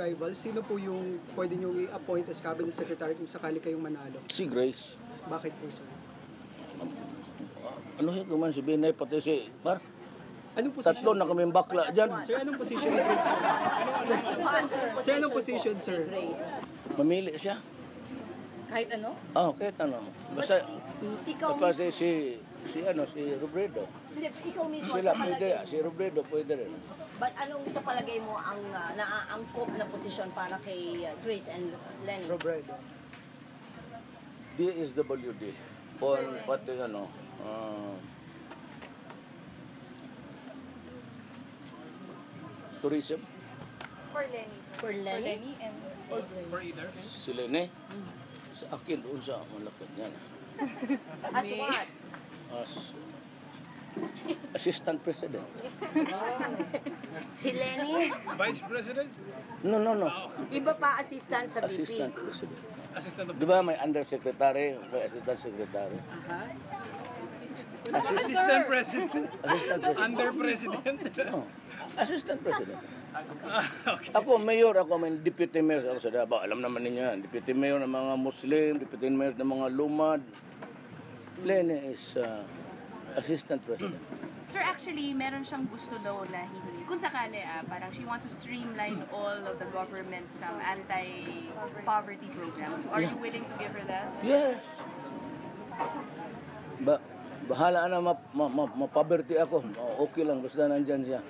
rival, sino po yung pwede nyo i-appoint as cabinet secretary kung sakali kayong manalo? Si Grace. Bakit po, sir? Ano yun kuman si Binay, pati si Par? Anong position? Tatlo na kaming bakla dyan. Sir, anong position ni Grace? Sir, anong position, sir? Grace. Mamili siya. Kahit ano? Kahit ano. Basta, Ikaw pati mismo. si Robredo. Hindi, ikaw mismo Sila sa pwede, palagay mo. si Robredo pwede rin. But anong sa palagay mo ang naaangkop na posisyon para kay Grace and Lenny? Robredo. DSWD. Or pati ano, tourism. For Lenny. For Lenny? and For either? Si Lene. Sa akin doon sa malapit niya. As what? As Assistant President. Si Lenny? Vice President? No. Iba pa assistant sa VP. Assistant President. Assistant of Di ba may Undersecretary, may Assistant Secretary? Assistant President? Assistant President. Under President? No. Assistant President. Okay. Ako, mayor, ako may deputy mayor ako sa Davao. Alam naman ninyo yan. Deputy mayor ng mga Muslim, deputy mayor ng mga lumad. Lene is assistant president. Sir, actually, meron siyang gusto daw na hihingi. Kung sakali, parang she wants to streamline all of the government's anti-poverty programs. So, are you willing to give her that? Yes. Bahala na mapoverty ako. Okay lang, basta nandyan siya.